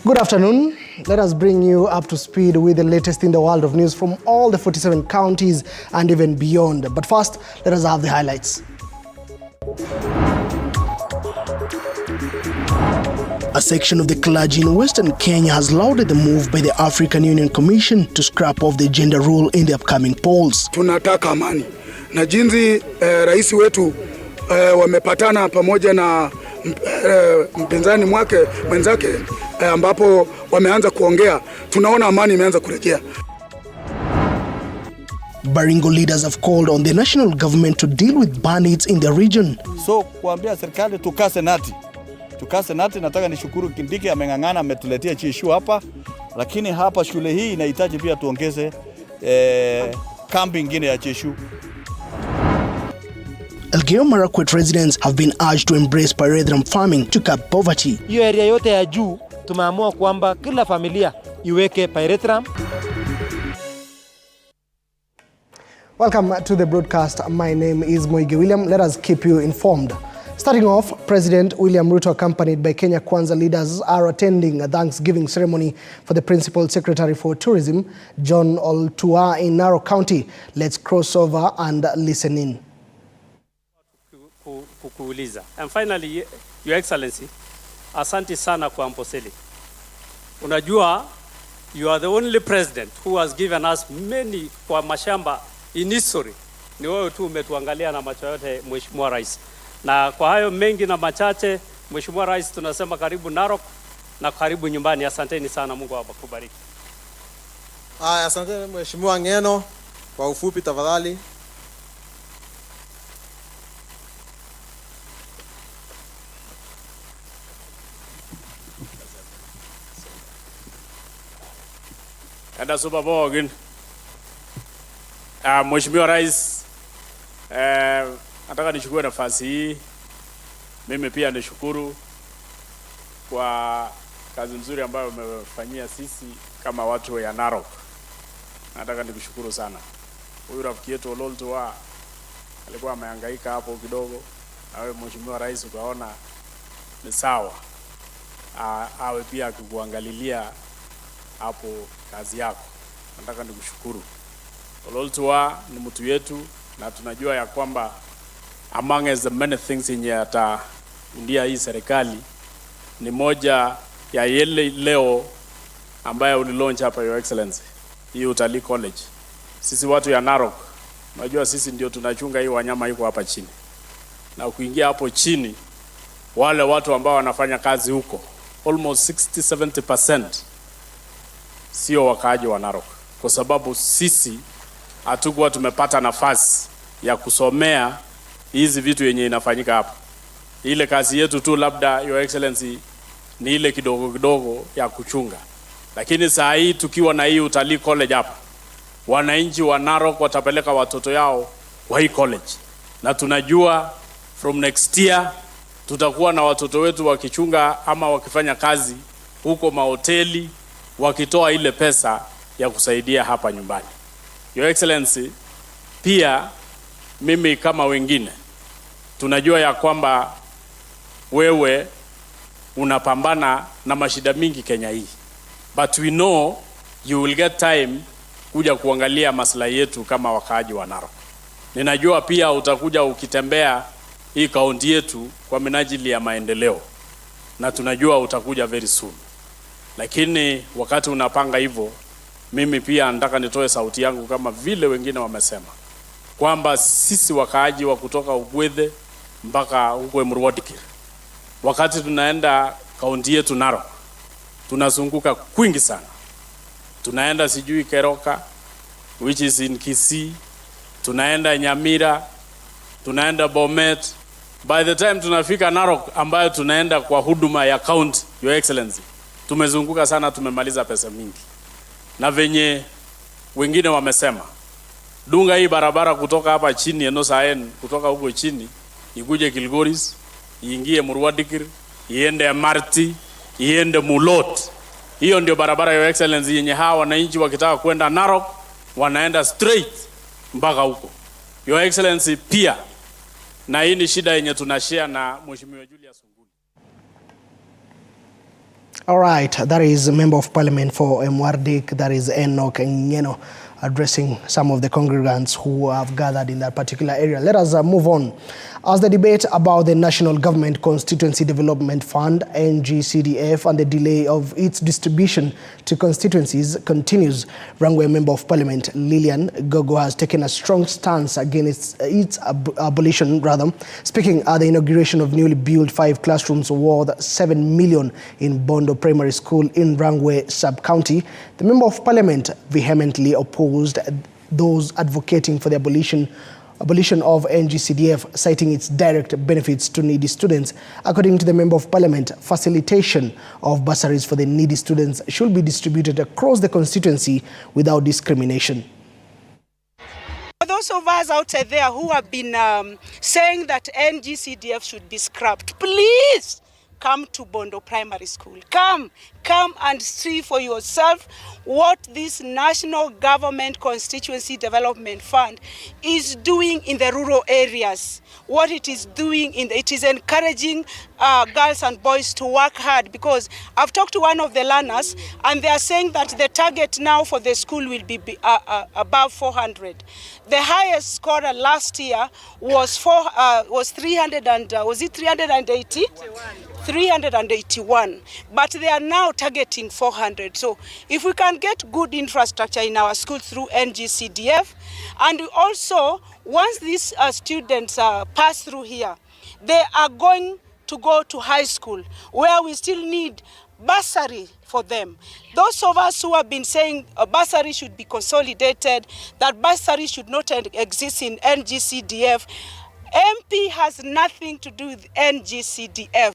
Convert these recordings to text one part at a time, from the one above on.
Good afternoon. Let us bring you up to speed with the latest in the world of news from all the 47 counties and even beyond. But first, let us have the highlights. A section of the clergy in Western Kenya has lauded the move by the African Union Commission to scrap off the gender rule in the upcoming polls. Tunataka amani. Na jinsi rais wetu wamepatana pamoja na mpinzani mwenzake ambapo wameanza kuongea, tunaona amani imeanza kurejea. Baringo leaders have called on the national government to deal with bandits in the region. So kuambia serikali tukase nati, nataka nishukuru Kindiki ameng'ang'ana ametuletea chishu hapa, lakini hapa shule hii inahitaji pia tuongeze kambi ingine ya chishu. Elgeyo Marakwet residents have been urged to embrace pyrethrum farming to curb poverty. Hiyo area yote ya juu tumeamua kwamba kila familia iweke pyrethrum. Welcome to the broadcast. My name is Moige William. Let us keep you informed. Starting off, President William Ruto, accompanied by Kenya Kwanza leaders, are attending a Thanksgiving ceremony for the Principal Secretary for Tourism, John Oltua, in Narok County. Let's cross over and listen in. And finally, Your Excellency, asante sana kwa Amboseli. Unajua, you are the only president who has given us many kwa mashamba in history. Ni wewe tu umetuangalia na macho yote, Mheshimiwa Rais. Na kwa hayo mengi na machache, Mheshimiwa Rais, tunasema karibu Narok na karibu nyumbani. Asanteni sana, Mungu akubariki. Asante Mheshimiwa Ngeno, kwa ufupi tafadhali. Enda super bogin. Mheshimiwa Rais, nataka nichukue nafasi hii. Mimi pia nishukuru kwa kazi nzuri ambayo umefanyia sisi kama watu wa Narok. Nataka nikushukuru sana. Huyu rafiki yetu Ololtua alikuwa amehangaika hapo kidogo. Na wewe Mheshimiwa Rais ukaona ni sawa. Awe pia kukuangalilia hapo kazi yako. Nataka nikushukuru. Ololtua ni mtu yetu na tunajua ya kwamba among the many things yenye ndia hii serikali ni moja ya yele leo ambayo ulilaunch hapa, Your Excellency, hii utalii college. Sisi watu ya Narok, unajua sisi ndio tunachunga hii wanyama iko hapa chini. Na kuingia hapo chini, wale watu ambao wanafanya kazi huko almost 60-70% sio wakaaji wa Narok, kwa sababu sisi hatukuwa tumepata nafasi ya kusomea hizi vitu yenye inafanyika hapa. Ile kazi yetu tu labda, Your Excellency, ni ile kidogo ya kuchunga. Lakini saa hii tukiwa na hii utalii college hapa, wananchi wa Narok watapeleka watoto yao kwa hii college. Na tunajua from next year tutakuwa na watoto wetu wakichunga ama wakifanya kazi huko mahoteli, wakitoa ile pesa ya kusaidia hapa nyumbani. Your Excellency, pia mimi kama wengine tunajua ya kwamba wewe unapambana na mashida mingi Kenya hii. But we know you will get time kuja kuangalia maslahi yetu kama wakaaji wa Narok. Ninajua pia utakuja ukitembea hii kaunti yetu kwa minajili ya maendeleo. Na tunajua utakuja very soon. Lakini wakati unapanga hivyo, mimi pia nataka nitoe sauti yangu kama vile wengine wamesema, kwamba sisi wakaaji wa kutoka Ugwethe mpaka huko Murwadikir, wakati tunaenda kaunti yetu Narok, tunazunguka kwingi sana. Tunaenda sijui Keroka, which is in Kisii, tunaenda Nyamira, tunaenda Bomet. By the time tunafika Narok ambayo tunaenda kwa huduma ya county, Your Excellency, tumezunguka sana, tumemaliza pesa mingi. Na venye wengine wamesema, dunga hii barabara kutoka hapa chini eno saen, kutoka huko chini ikuje Kilgoris, iingie Murwadikir, iende Marti, iende Mulot. Hiyo ndio barabara, Your Excellency, yenye hawa wananchi wakitaka kwenda Narok wanaenda straight mpaka huko. Your Excellency, pia na hii ni shida yenye tunashare na Mheshimiwa Julius. All right, that is a Member of Parliament for Mwardik, that is Enoch Ngeno, addressing some of the congregants who have gathered in that particular area. Let us move on. As the debate about the National Government Constituency Development Fund, NGCDF, and the delay of its distribution to constituencies continues, Rangwe Member of Parliament Lilian Gogo has taken a strong stance against its abolition, speaking at the inauguration of newly built 5 classrooms worth 7 million in Bondo Primary School in Rangwe Sub-County. The Member of Parliament vehemently opposed those advocating for the abolition of NGCDF, citing its direct benefits to needy students. According to the Member of Parliament, facilitation of bursaries for the needy students should be distributed across the constituency without discrimination. For those of us out there who have been saying that NGCDF should be scrapped, please come to Bondo Primary School. Come and see for yourself what this National Government Constituency Development Fund is doing in the rural areas. What it is doing, it is encouraging girls and boys to work hard, because I've talked to one of the learners and they are saying that the target now for the school will be above 400. The highest scorer last year was 380? 381, but they are now targeting 400. So if we can get good infrastructure in our schools through NGCDF, and also once these students pass through here, they are going to go to high school where we still need bursary for them. Those of us who have been saying a bursary should be consolidated, that bursary should not exist in NGCDF, MP has nothing to do with NGCDF.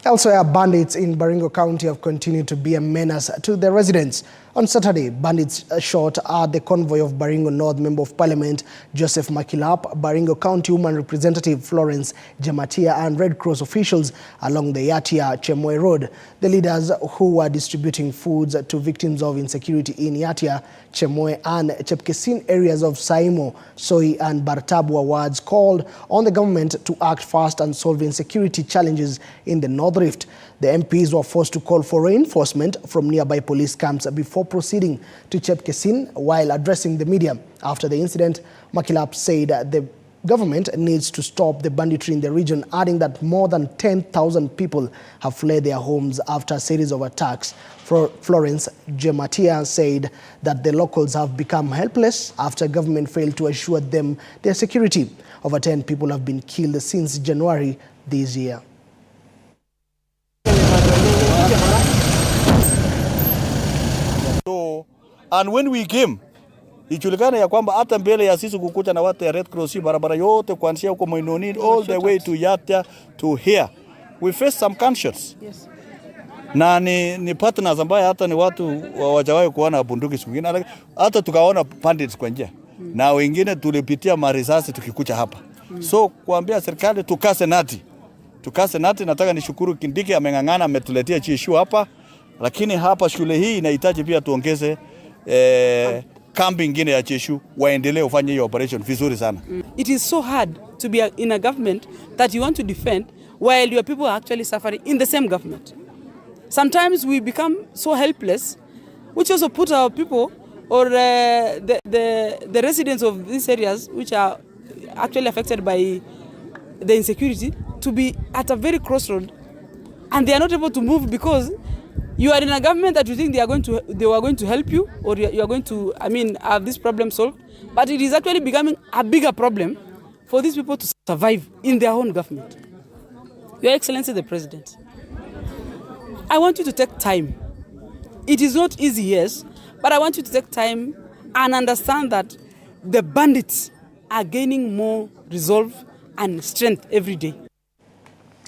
Elsewhere, bandits in Baringo County have continued to be a menace to the residents. On Saturday, bandits shot at the convoy of Baringo North Member of Parliament Joseph Makilap, Baringo County Woman Representative Florence Jematia, and Red Cross officials along the Yatia-Chemoe Road. The leaders who were distributing foods to victims of insecurity in Yatia, Chemoe, and Chepkesin areas of Saimo, Soi, and Bartabua wards called on the government to act fast and solve insecurity challenges in the North Rift. The MPs were forced to call for reinforcement from nearby police camps before proceeding to Chepkesin while addressing the media. After the incident, Makilap said the government needs to stop the banditry in the region, adding that more than 10,000 people have fled their homes after a series of attacks. Florence Jematia said that the locals have become helpless after government failed to assure them their security. Over 10 people have been killed since January this year. So, and when we came, ijulikana ya kwamba hata mbele ya sisi kukuja na watu ya Red Cross barabara yote kuanzia huko Moinoni all the way to Yatia to here, we faced some conscience. Yes. Na ni partners ambaye hata ni watu wajawahi kuona bunduki siku nyingine, hata tukaona bandits kwa njia. Na wengine tulipitia marisasi tukikuja hapa. So kuambia serikali tukase nati, nataka nishukuru Kindiki ameng'ang'ana ametuletea issue hapa, lakini hapa shule hii inahitaji pia tuongeze kambi ingine ya issue, waendelee ufanye hiyo operation vizuri sana. It is so hard to be in a government that you want to defend while your people are actually suffering in the same government. Sometimes we become so helpless, which also put our people or the residents of these areas which are actually affected by the insecurity to be at a very crossroad, and they are not able to move because you are in a government that you think they were going to help you, or you are going to have this problem solved, but it is actually becoming a bigger problem for these people to survive in their own government. Your Excellency the President, I want you to take time. It is not easy, yes, but I want you to take time and understand that the bandits are gaining more resolve and strength every day.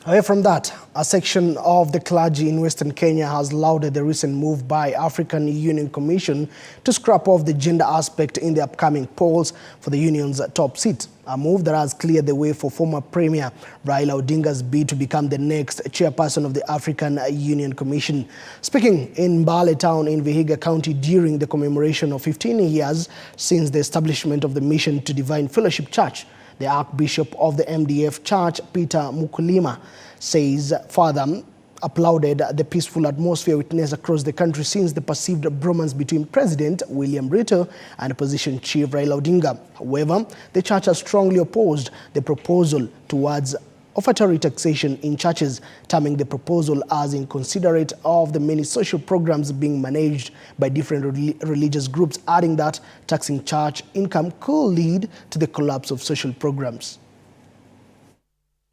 Away from that, a section of the clergy in Western Kenya has lauded the recent move by African Union Commission to scrap off the gender aspect in the upcoming polls for the union's top seat, a move that has cleared the way for former Premier Raila Odinga's bid to become the next chairperson of the African Union Commission. Speaking in Mbale town in Vihiga County during the commemoration of 15 years since the establishment of the Mission to Divine Fellowship Church, the Archbishop of the MDF Church, Peter Mukulima, says Father applauded the peaceful atmosphere witnessed across the country since the perceived bromance between President William Ruto and Opposition Chief Raila Odinga. However, the church has strongly opposed the proposal towards offertory taxation in churches, terming the proposal as inconsiderate of the many social programs being managed by different religious groups, adding that taxing church income could lead to the collapse of social programs.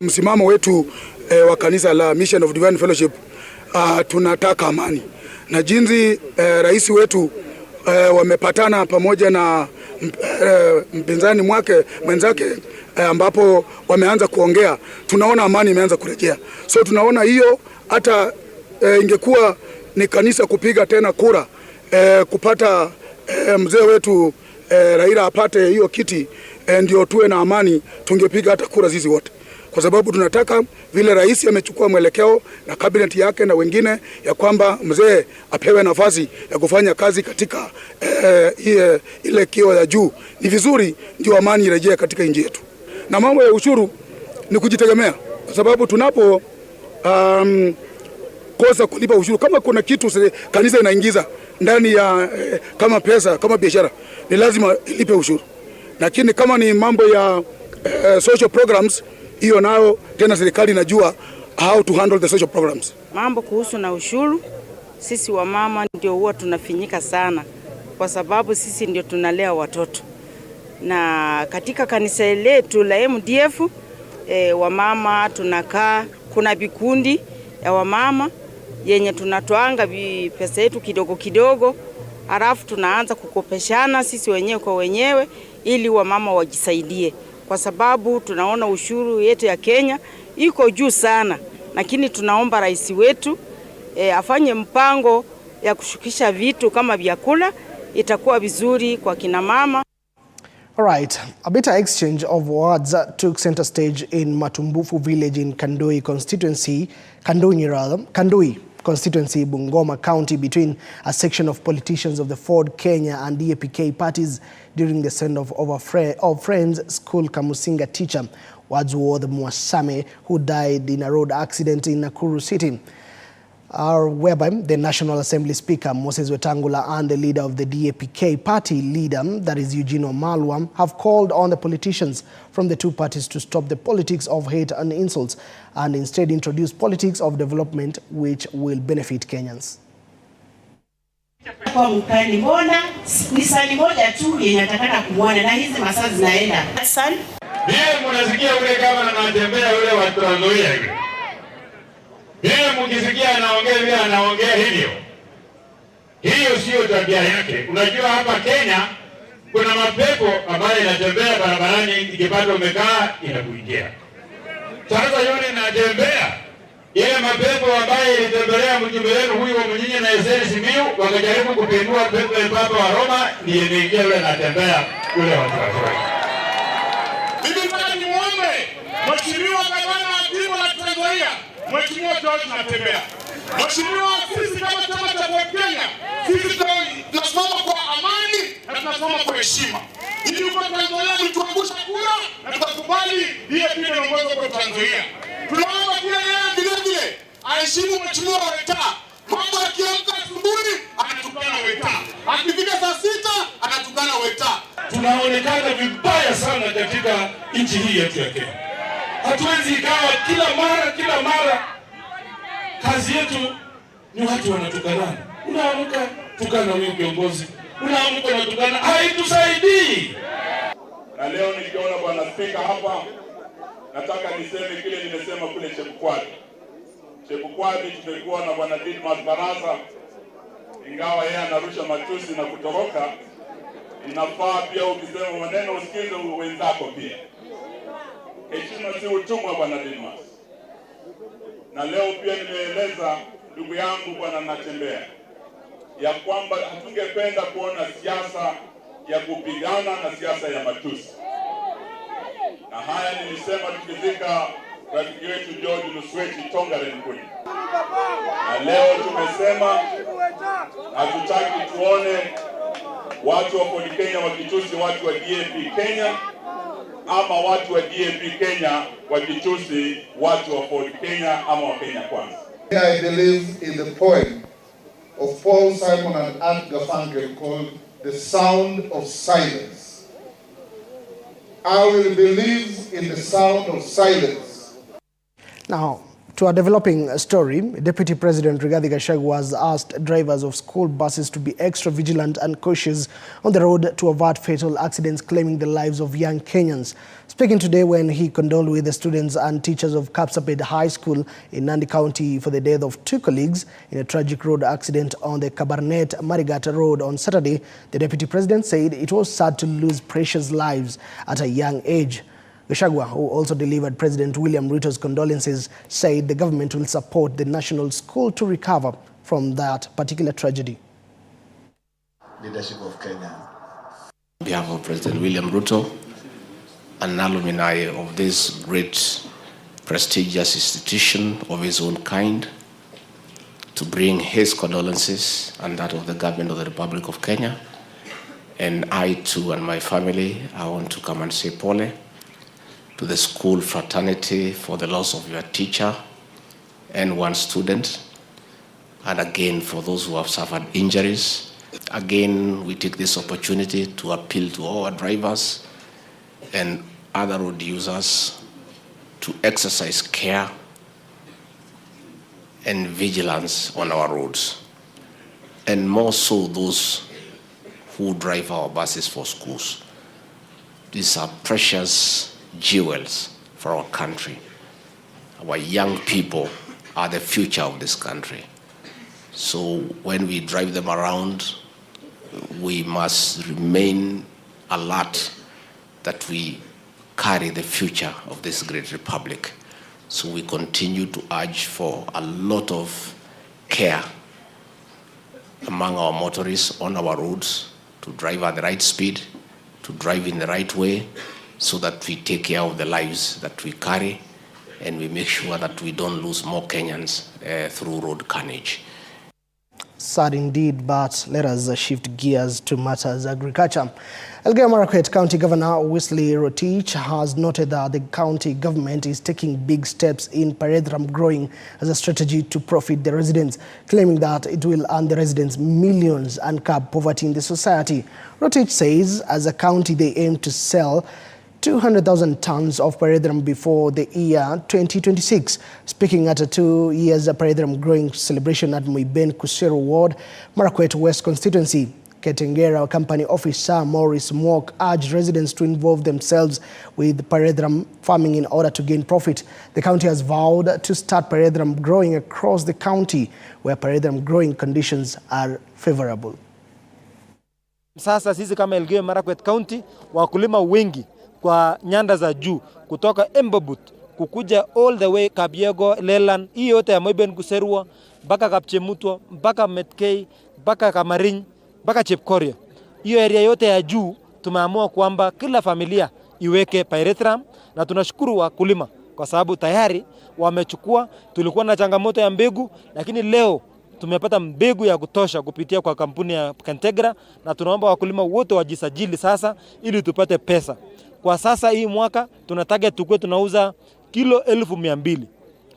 Msimamo wetu wa kanisa la Mission of Divine Fellowship, tunataka amani. Na jinsi rais wetu wamepatana pamoja na mpinzani mwenzake ambapo wameanza kuongea, tunaona amani imeanza kurejea. So tunaona hiyo hata ingekuwa ni kanisa kupiga tena kura kupata mzee wetu Raila apate hiyo kiti ndio tuwe na amani, tungepiga hata kura zizi wote. Kwa sababu tunataka vile rais amechukua mwelekeo na cabinet yake na wengine ya kwamba mzee apewe nafasi ya kufanya kazi katika ile kio ya juu. Ni vizuri ndio amani irejee katika nchi yetu. Na mambo ya ushuru ni kujitegemea, kwa sababu tunapo kosa kulipa ushuru, kama kuna kitu kanisa inaingiza ndani ya kama pesa, kama biashara, ni lazima ilipe ushuru. Lakini kama ni mambo ya social programs, hiyo nao tena serikali inajua how to handle the social programs. Mambo kuhusu na ushuru, sisi wamama ndio huwa tunafinyika sana, kwa sababu sisi ndio tunalea watoto. Na katika kanisa letu la MDF, wamama tunakaa, kuna vikundi ya wamama yenye tunatoanga pesa yetu kidogo kidogo, halafu tunaanza kukopeshana sisi wenyewe kwa wenyewe ili wamama wajisaidie. Kwa sababu tunaona ushuru yetu ya Kenya iko juu sana, lakini tunaomba rais wetu afanye mpango ya kushukisha vitu kama vyakula, itakuwa vizuri kwa kina mama. All right, a bitter exchange of words took center stage in Matumbufu village in Kandoi constituency, Bungoma County, between a section of politicians of the Ford Kenya and DAPK parties during the send-off of a friend's school Kamusinga teacher, Wadsworth Mwasame, who died in a road accident in Nakuru City. Whereby the National Assembly Speaker Moses Wetangula and the leader of the DAPK party leader, that is Eugene Wamalwa, have called on the politicians from the two parties to stop the politics of hate and insults and instead introduce politics of development which will benefit Kenyans. Kwa mkani mbona ni sali moja tu inatakana kumwona na hizi masaa zinaenda. Asante. Ndiye mnasikia ule kama anatembea ule watu wanoia hivi. Yeye mkisikia anaongea vile anaongea hivyo. Hiyo sio tabia yake. Unajua hapa Kenya kuna mapepo ambayo inatembea barabarani, ikipata umekaa inakuingia. Sasa yule anatembea ile mapepo ambayo ilitembelea mjumbe wenu huyu wa Mnyinyi na Eseli Simiu, wakajaribu kupindua pepo ya Papa wa Roma, ndiye ingia yule anatembea yule watu wazuri. Bibi nataka nimuombe Mheshimiwa Gavana wa Jimbo la Tanzania, Mheshimiwa George Natembea. Mheshimiwa, sisi kama chama cha Kenya, sisi tunasimama kwa amani na tunasimama kwa heshima. Ili uko Tanzania mtuangusha kura na tukakubali hiyo pia inaongoza kwa Tanzania. Tunaomba pia yeye vile aheshimu Mheshimiwa Weta. Mambo yakiamka asubuhi anatukana Weta. Akifika saa 6 anatukana Weta. Tunaonekana vibaya sana katika nchi hii yetu ya Kenya. Hatuwezi ikawa kila mara kazi yetu ni watu wanatukana. Unaamka tukana huyo kiongozi, unaamka unatukana, haitusaidii. Na leo nikiona bwana spika hapa, nataka niseme kile nimesema kule Chebukwabi tumekuwa na bwana Didmas Baraza, ingawa yeye anarusha matusi na kutoroka, inafaa pia ukisema maneno usikize wenzako pia. Heshima si utumwa bwana Didmas. Na leo pia nimeeleza ndugu yangu bwana Natembea ya kwamba hatungependa kuona siasa ya kupigana na siasa ya matusi. Na haya nilisema tukizika rafiki wetu George Lusweti Tongaren Nkuni. Na leo tumesema hatutaki tuone watu wa Ford Kenya wakitusi watu wa DAP Kenya, ama watu wa DAP Kenya wakitusi watu wa Ford Kenya ama wa Kenya Kwanza. I believe in the poem of Paul Simon and Art Garfunkel called The Sound of Silence. I will believe in the sound of silence. Now, to a developing story, Deputy President Rigathi Gachagua has asked drivers of school buses to be extra vigilant and cautious on the road to avert fatal accidents claiming the lives of young Kenyans. Speaking today when he condoled with the students and teachers of Kapsabet High School in Nandi County for the death of 2 colleagues in a tragic road accident on the Kabarnet-Marigat Road on Saturday, the Deputy President said it was sad to lose precious lives at a young age. Gachagua, who also delivered President William Ruto's condolences, said the government will support the national school to recover from that particular tragedy. Leadership of Kenya. On behalf of President William Ruto, an alumni of this great prestigious institution of his own kind, to bring his condolences and that of the government of the Republic of Kenya. And I too and my family, I want to come and say pole to the school fraternity for the loss of your teacher and 1 student, and again for those who have suffered injuries. Again, we take this opportunity to appeal to all our drivers and other road users to exercise care and vigilance on our roads, and more so those who drive our buses for schools. These are precious jewels for our country. Our young people are the future of this country. So when we drive them around, we must remain alert that we carry the future of this great republic. So we continue to urge for a lot of care among our motorists on our roads to drive at the right speed, to drive in the right way, so that we take care of the lives that we carry and we make sure that we don't lose more Kenyans through road carnage. Sad indeed, but let us shift gears to matters agriculture. Elgeyo-Marakwet County Governor Wesley Rotich has noted that the county government is taking big steps in paredram growing as a strategy to profit the residents, claiming that it will earn the residents millions and curb poverty in the society. Rotich says as a county they aim to sell 200,000 tons of paredram before the year 2026. Speaking at a 2 years paredram growing celebration at Muiben Kusero Ward, Marakwet West constituency, Ketengera Company Officer Maurice Mwok urged residents to involve themselves with paredram farming in order to gain profit. The county has vowed to start paredram growing across the county where paredram growing conditions are favorable. Sasa sisi kama Elgeyo-Marakwet County, wakulima wengi kwa nyanda za juu kutoka Embobut kukuja all the way Kabiego, Lelan, hii yote ya Muiben Kuserwa mpaka Kapchemutwo mpaka Metkei mpaka Kamarin mpaka Chepkorio. Hiyo area yote ya juu tumeamua kwamba kila familia iweke paredram, na tunashukuru wakulima kwa sababu tayari wamechukua. Tulikuwa na changamoto ya mbegu, lakini leo tumepata mbegu ya kutosha kupitia kwa kampuni ya Kentegra, na tunaomba wakulima wote wajisajili sasa ili tupate pesa. Kwa sasa hii mwaka tunataka tukue tunauza kilo 1,200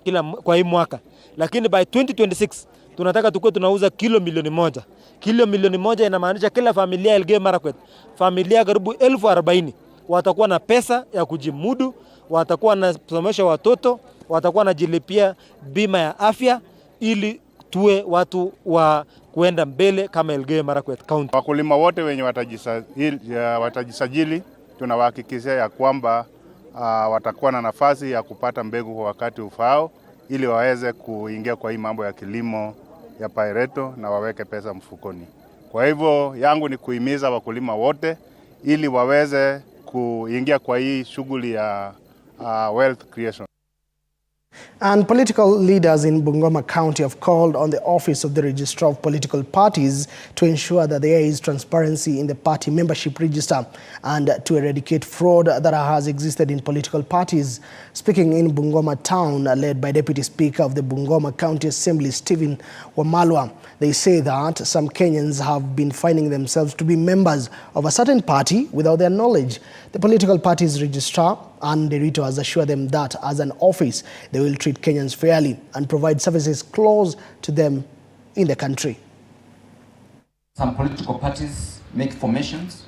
kila kwa hii mwaka, lakini by 2026 tunataka tukue tunauza kilo 1,000,000. Kilo 1,000,000 inamaanisha kila familia ya Elgeyo-Marakwet, familia karibu 40,000 watakuwa na pesa ya kujimudu, watakuwa na kusomesha watoto, watakuwa na jilipia bima ya afya, ili tuwe watu wa kuenda mbele kama Elgeyo-Marakwet County. Wakulima wote wenye watajisajili tunawahakikishia ya kwamba watakuwa na nafasi ya kupata mbegu kwa wakati ufao, ili waweze kuingia kwa hii mambo ya kilimo ya pareto na waweke pesa mfukoni. Kwa hivyo yangu ni kuhimiza wakulima wote ili waweze kuingia kwa hii shughuli ya wealth creation. And political leaders in Bungoma County have called on the Office of the Registrar of Political Parties to ensure that there is transparency in the party membership register and to eradicate fraud that has existed in political parties. Speaking in Bungoma Town, led by Deputy Speaker of the Bungoma County Assembly, Stephen Wamalwa, they say that some Kenyans have been finding themselves to be members of a certain party without their knowledge. The political party's registrar Anne Derito has assured them that as an office, they will treat Kenyans fairly and provide services close to them in the country. Some political parties make formations,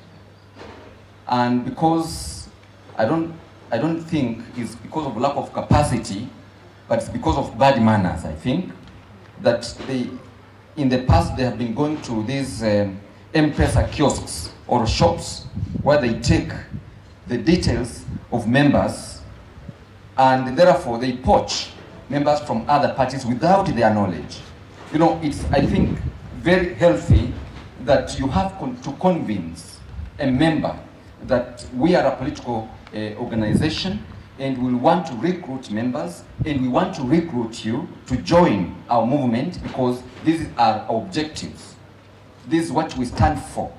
and because I don't think it's because of lack of capacity, but it's because of bad manners, I think, that in the past they have been going to these M-Pesa kiosks or shops where they take the details of members and therefore they poach members from other parties without their knowledge. You know, it's, I think, very healthy that you have to convince a member that we are a political organization and we want to recruit members and we want to recruit you to join our movement because these are our objectives. This is what we stand for.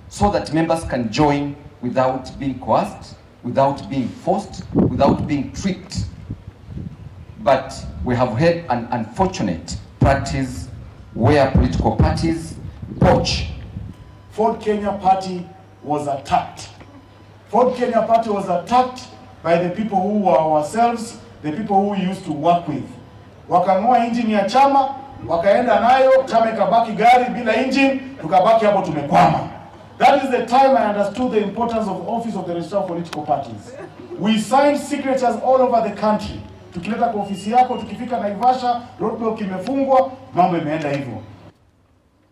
So that members can join without being coerced, without being forced, without being tricked. But we have had an unfortunate practice where political parties poach. Ford Kenya Party was attacked. Ford Kenya Party was attacked by the people who were ourselves, the people who we used to work with. Wakang'oa engine ya chama, wakaenda nayo, chama ikabaki gari bila engine, tukabaki hapo tumekwama. That is the time I understood the importance of office of the registrar of political parties. We signed signatures all over the country. Tukileta kwa ofisi yako, tukifika Naivasha, roadblock imefungwa, mambo imeenda hivyo.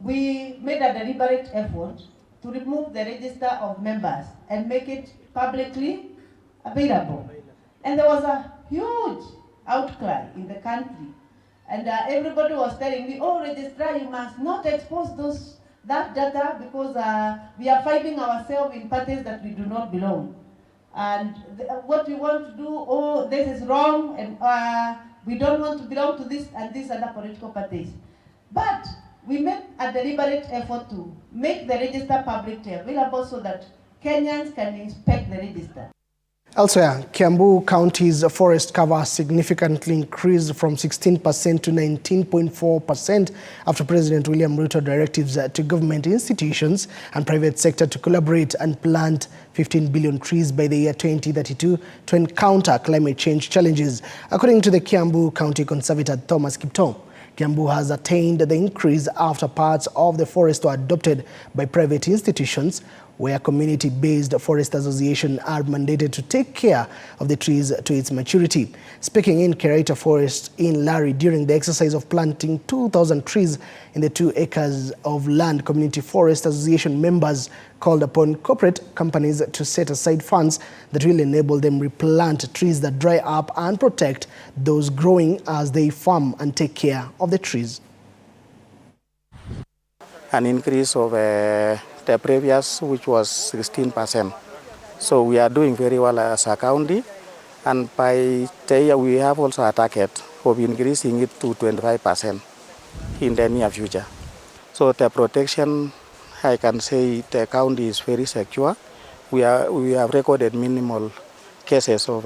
We made a deliberate effort to remove the register of members and make it publicly available. And there was a huge outcry in the country. And everybody was telling me, oh, registrar, you must not expose that data because we are finding ourselves in parties that we do not belong. And what we want to do, oh, this is wrong, and we don't want to belong to this and these other political parties. But we made a deliberate effort to make the register publicly available so that Kenyans can inspect the register. Elsewhere, Kiambu County's forest cover significantly increased from 16% to 19.4% after President William Ruto directives to government institutions and private sector to collaborate and plant 15 billion trees by the year 2032 to encounter climate change challenges. According to the Kiambu County Conservator Thomas Kiptoo, Kiambu has attained the increase after parts of the forest were adopted by private institutions, where community-based forest associations are mandated to take care of the trees to its maturity. Speaking in Keraita Forest in Larry during the exercise of planting 2,000 trees in the 2 acres of land, Community Forest Association members called upon corporate companies to set aside funds that will enable them replant trees that dry up and protect those growing as they farm and take care of the trees. An increase of the previous, which was 16%. So we are doing very well as a county, and by the year we have also a target of increasing it to 25% in the near future. So the protection, I can say the county is very secure. We have recorded minimal cases of